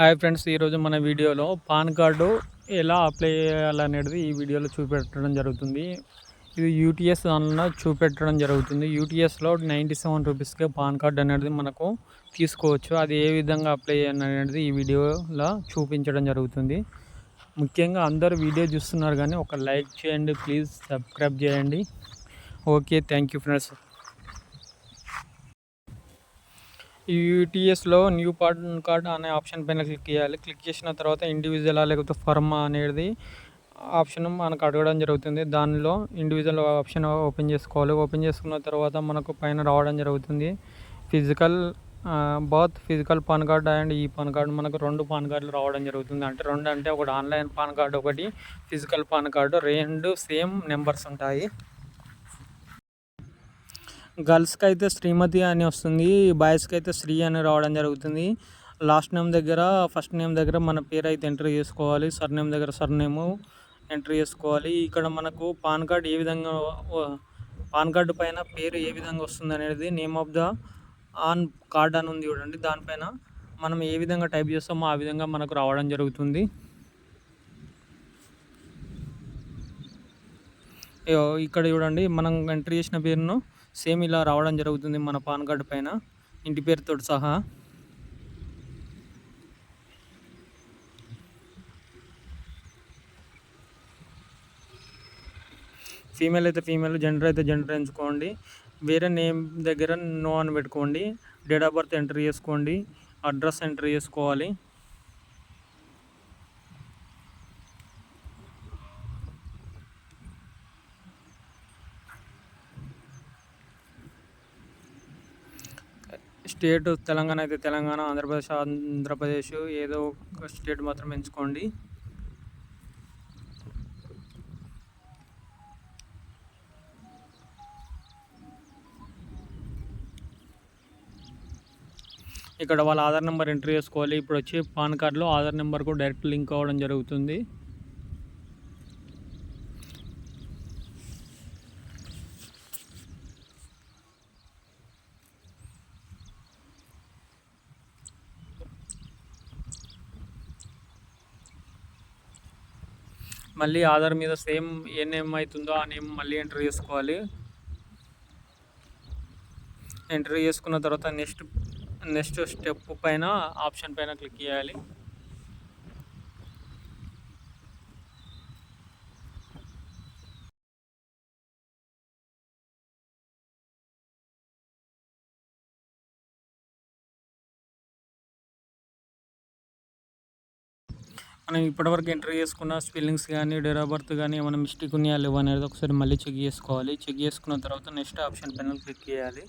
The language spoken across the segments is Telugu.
హాయ్ ఫ్రెండ్స్, ఈరోజు మన వీడియోలో పాన్ కార్డు ఎలా అప్లై చేయాలనేది ఈ వీడియోలో చూపెట్టడం జరుగుతుంది. ఇది యూటీఎస్ అన్న చూపెట్టడం జరుగుతుంది. యూటీఎస్లో 97 రూపీస్కే పాన్ కార్డు అనేది మనకు తీసుకోవచ్చు. అది ఏ విధంగా అప్లై చేయాలనేది ఈ వీడియోలో చూపించడం జరుగుతుంది. ముఖ్యంగా అందరూ వీడియో చూస్తున్నారు కానీ ఒక లైక్ చేయండి ప్లీజ్, సబ్స్క్రైబ్ చేయండి. Okay, thank you friends. ఈ యూటీఎస్లో న్యూ పాన్ కార్డ్ అనే ఆప్షన్ పైన క్లిక్ చేయాలి. క్లిక్ చేసిన తర్వాత ఇండివిజువల్ లేకపోతే ఫర్మ్ అనేది ఆప్షన్ మనకు అడగడం జరుగుతుంది. దానిలో ఇండివిజువల్ ఆప్షన్ ఓపెన్ చేసుకోవాలి. ఓపెన్ చేసుకున్న తర్వాత మనకు పైన రావడం జరుగుతుంది physical physical pan card and ఈ పాన్ కార్డు. మనకు 2 పాన్ కార్డులు రావడం జరుగుతుంది. అంటే 2 అంటే ఒకటి ఆన్లైన్ పాన్ కార్డు, ఒకటి physical pan card. 2 same numbers ఉంటాయి. గర్ల్స్కి అయితే శ్రీమతి అని వస్తుంది, బాయ్స్కి అయితే శ్రీ అని రావడం జరుగుతుంది. లాస్ట్ నేమ్ దగ్గర ఫస్ట్ నేమ్ దగ్గర మన పేరు అయితే ఎంట్రీ చేసుకోవాలి. సర్నేమ్ దగ్గర సర్నేము ఎంట్రీ చేసుకోవాలి. ఇక్కడ మనకు పాన్ కార్డ్ ఏ విధంగా, పాన్ కార్డు పైన పేరు ఏ విధంగా వస్తుంది అనేది name of the on card అని ఉంది చూడండి, దానిపైన మనం ఏ విధంగా టైప్ చేస్తామో ఆ విధంగా మనకు రావడం జరుగుతుంది. ఇక్కడ చూడండి, మనం ఎంట్రీ చేసిన పేరును సేమ్ ఇలా రావడం జరుగుతుంది మన పాన్ కార్డు పైన, ఇంటి పేరుతో సహా. ఫీమేల్ అయితే ఫీమేల్, జెండర్ అయితే జెండర్ ఎంచుకోండి. వేరే నేమ్ దగ్గర నో అని పెట్టుకోండి. డేట్ ఆఫ్ బర్త్ ఎంట్రీ చేసుకోండి. అడ్రస్ ఎంట్రీ చేసుకోవాలి. స్టేట్ తెలంగాణ అయితే తెలంగాణ, ఆంధ్రప్రదేశ్ ఏదో ఒక స్టేట్ మాత్రం ఎంచుకోండి. ఇక్కడ వాళ్ళ ఆధార్ నెంబర్ ఎంట్రీ చేసుకోవాలి. ఇప్పుడు వచ్చి పాన్ కార్డులో ఆధార్ నెంబర్కు డైరెక్ట్ లింక్ అవ్వడం జరుగుతుంది. మళ్ళీ ఆధార్ మీద సేమ్ ఏ నేమ్ అవుతుందో ఆ నేమ్ మళ్ళీ ఎంటర్ చేసుకోవాలి. ఎంటర్ చేసుకున్న తర్వాత నెక్స్ట్ స్టెప్ పైన ఆప్షన్ పైన క్లిక్ చేయాలి. మనం ఇప్పటివరకు ఎంటర్ చేసుకున్న స్పెల్లింగ్స్ కానీ డేట్ ఆఫ్ బర్త్ కానీ ఏమైనా మిస్టేక్ ఉన్నాయా లేవా అనేది ఒకసారి మళ్ళీ చెక్ చేసుకోవాలి. చెక్ చేసుకున్న తర్వాత నెక్స్ట్ ఆప్షన్ పైన క్లిక్ చేయాలి.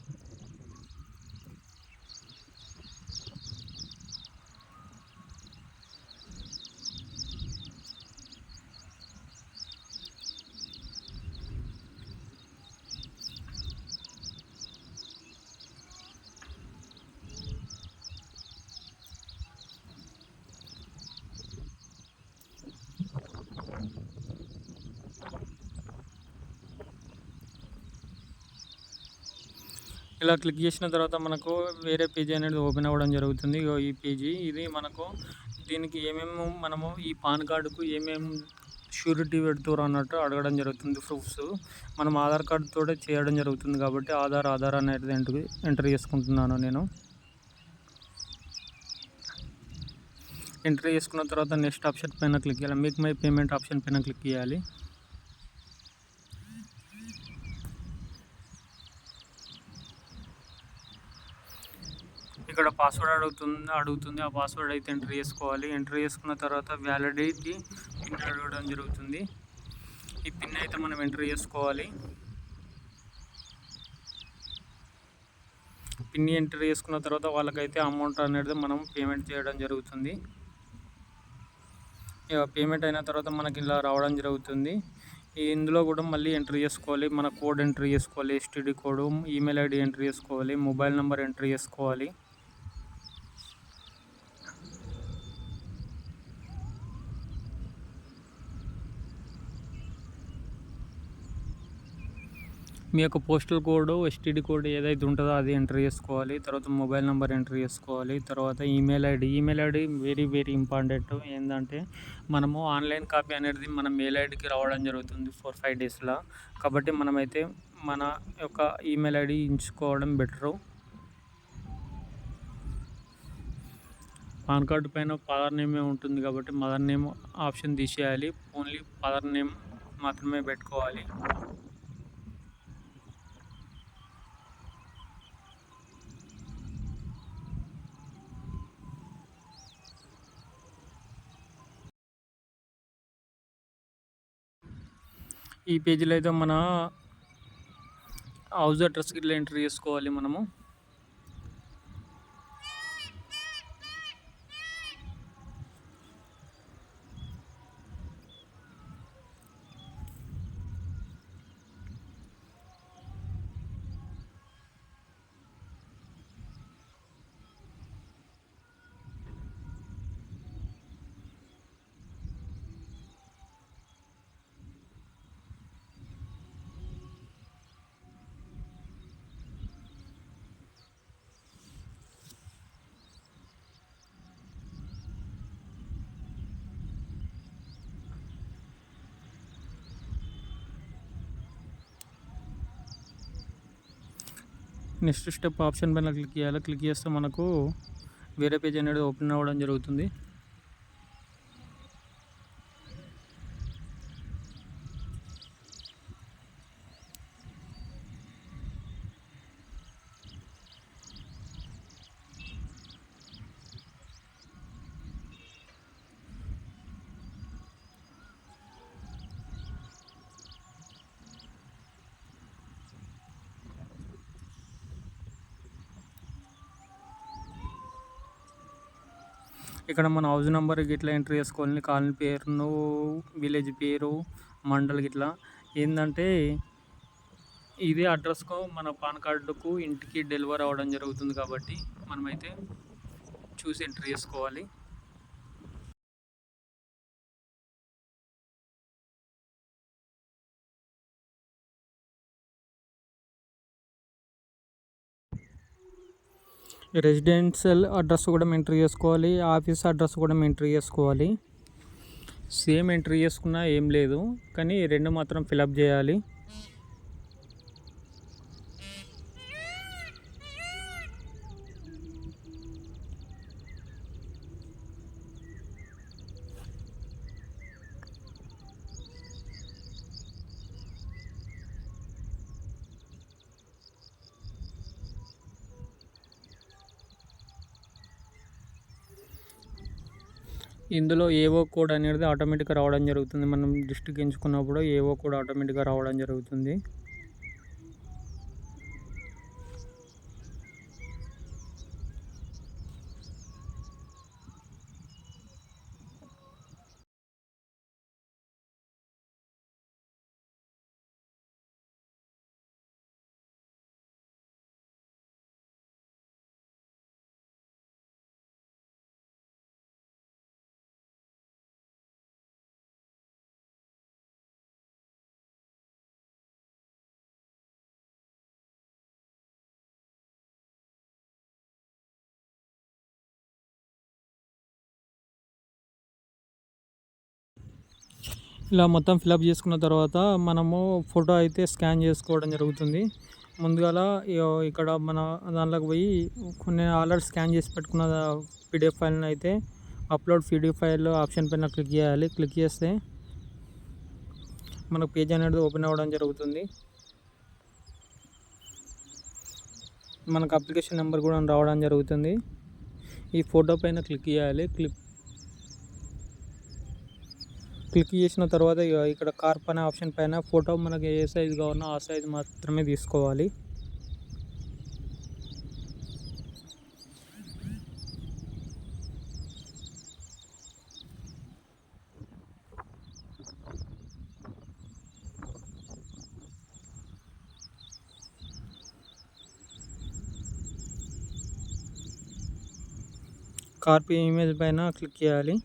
ఇలా క్లిక్ చేసిన తర్వాత మనకు వేరే పేజీ అనేది ఓపెన్ అవ్వడం జరుగుతుంది. ఈ పేజీ ఇది మనకు దీనికి ఏమేమి మనము ఈ పాన్ కార్డుకు ఏమేమి షూరిటీ పెడుతురు అన్నట్టు అడగడం జరుగుతుంది. ప్రూఫ్స్ మనం ఆధార్ కార్డుతో చేయడం జరుగుతుంది కాబట్టి ఆధార్ అనేది ఎంటర్ చేసుకుంటున్నాను నేను. ఎంటర్ చేసుకున్న తర్వాత నెక్స్ట్ ఆప్షన్ పైన క్లిక్ చేయాలి. మేక్ మై పేమెంట్ ఆప్షన్ పైన క్లిక్ చేయాలి. ఇక్కడ పాస్వర్డ్ అడుగుతుంది. ఆ పాస్వర్డ్ అయితే ఎంటర్ చేసుకోవాలి. ఎంటర్ చేసుకున్న తర్వాత వ్యాలిడిటీ పిన్ అడగడం జరుగుతుంది. ఈ పిన్ అయితే మనం ఎంటర్ చేసుకోవాలి. పిన్ ఎంటర్ చేసుకున్న తర్వాత వాళ్ళకైతే అమౌంట్ అనేది మనం పేమెంట్ చేయడం జరుగుతుంది. పేమెంట్ అయిన తర్వాత మనకి ఇలా రావడం జరుగుతుంది. ఇందులో కూడా మళ్ళీ ఎంటర్ చేసుకోవాలి. మన కోడ్ ఎంటర్ చేసుకోవాలి, STD code, email ID enter చేసుకోవాలి, మొబైల్ నెంబర్ ఎంటర్ చేసుకోవాలి. మీ యొక్క పోస్టల్ కోడ్, ఎస్టీడీ కోడ్ ఏదైతే ఉంటుందో అది ఎంటర్ చేసుకోవాలి. తర్వాత మొబైల్ నెంబర్ ఎంటర్ చేసుకోవాలి. తర్వాత email ID very very important. ఏంటంటే మనము ఆన్లైన్ కాపీ అనేది మన మెయిల్ ఐడికి రావడం జరుగుతుంది 4-5 డేస్లో. కాబట్టి మనమైతే మన యొక్క ఈమెయిల్ ఐడి ఎంచుకోవడం బెటరు. పాన్ కార్డు పైన ఫాదర్ నేమే ఉంటుంది కాబట్టి మదర్ నేమ్ ఆప్షన్ తీసేయాలి. ఓన్లీ ఫాదర్ నేమ్ మాత్రమే పెట్టుకోవాలి. ఈ పేజీలో అయితే మన హౌస్ అడ్రస్కి ఇట్లా ఎంటర్ చేసుకోవాలి మనము. నెక్స్ట్ స్టెప్ ఆప్షన్ పైన క్లిక్ చేయాలి. క్లిక్ చేస్తే మనకు వేరే పేజ్ అనేది ఓపెన్ అవ్వడం జరుగుతుంది. ఇక్కడ మన హౌస్ నెంబర్ గిట్లా ఎంటర్ చేసుకోవాలి. కాలనీ పేరును, విలేజ్ పేరు, మండల్ గిట్లా. ఏంటంటే ఇదే అడ్రస్కు మన పాన్ కార్డుకు ఇంటికి డెలివరీ అవ్వడం జరుగుతుంది కాబట్టి మనమైతే చూసి ఎంటర్ చేసుకోవాలి. రెసిడెన్షియల్ అడ్రస్ కూడా ఎంటర్ చేసుకోవాలి. ఆఫీస్ అడ్రస్ కూడా ఎంటర్ చేసుకోవాలి. సేమ్ ఎంటర్ చేసుకున్నా ఏం లేదు, కానీ రెండు మాత్రం ఫిలప్ చేయాలి. ఇందులో ఏవో కోడ్ అనేది ఆటోమేటిక్గా రావడం జరుగుతుంది. మనం డిస్ట్రిక్ట్ ఎంచుకున్నప్పుడు ఏవో కోడ్ ఆటోమేటిక్గా రావడం జరుగుతుంది. ఇలా మొత్తం ఫిలప్ చేసుకున్న తర్వాత మనము ఫోటో అయితే స్కాన్ చేసుకోవడం జరుగుతుంది. ముందుగాల ఇక్కడ మన దాంట్లోకి పోయి కొన్ని ఆల్రెడీ స్కాన్ చేసి పెట్టుకున్న పీడిఎఫ్ ఫైల్ని అయితే అప్లోడ్ పీడిఎఫ్ ఫైల్ ఆప్షన్ పైన క్లిక్ చేయాలి. క్లిక్ చేస్తే మనకు పేజ్ అనేది ఓపెన్ అవ్వడం జరుగుతుంది. మనకు అప్లికేషన్ నెంబర్ కూడా రావడం జరుగుతుంది. ఈ ఫోటో పైన క్లిక్ చేయాలి. క్లిక్ చేసిన తర్వాత ఇక్కడ కార్ప్ అనే ఆప్షన్ పైన ఫోటో మనకి ఏ సైజు కావాలో ఆ సైజు మాత్రమే తీసుకోవాలి. కార్ప్ ఇమేజ్ పైన క్లిక్ చేయాలి.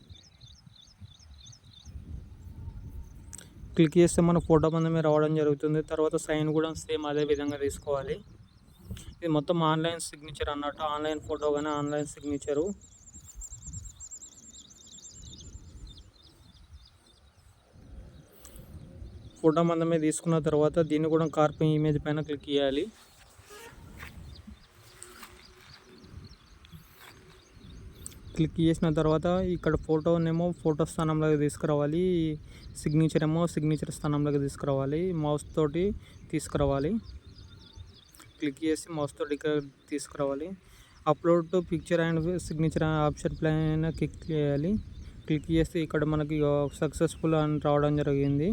క్లిక్ చేస్తే మన ఫోటో మీద రావడం జరుగుతుంది. తర్వాత సైన్ కూడా సేమ్ అదే విధంగా తీసుకోవాలి. ఇది మొత్తం ఆన్లైన్ సిగ్నేచర్ అన్నట్టు, ఆన్లైన్ ఫోటో కానీ ఆన్లైన్ సిగ్నేచరు. ఫోటో మీద తీసుకున్న తర్వాత దీన్ని కూడా కార్ప్ ఇమేజ్ పైన క్లిక్ చేయాలి. క్లిక్ చేసిన తర్వాత ఇక్కడ ఫోటోనేమో ఫోటో స్థానంలోకి తీసుకురావాలి, సిగ్నేచర్ ఏమో సిగ్నేచర్ స్థానంలోకి తీసుకురావాలి. మౌస్ తోటి తీసుకురావాలి. క్లిక్ చేసి మౌస్ తోటి ఇక్కడ తీసుకురావాలి. Upload to picture and signature option పైన క్లిక్ చేయాలి. క్లిక్ చేస్తే ఇక్కడ మనకి సక్సెస్ఫుల్ అని రావడం జరిగింది.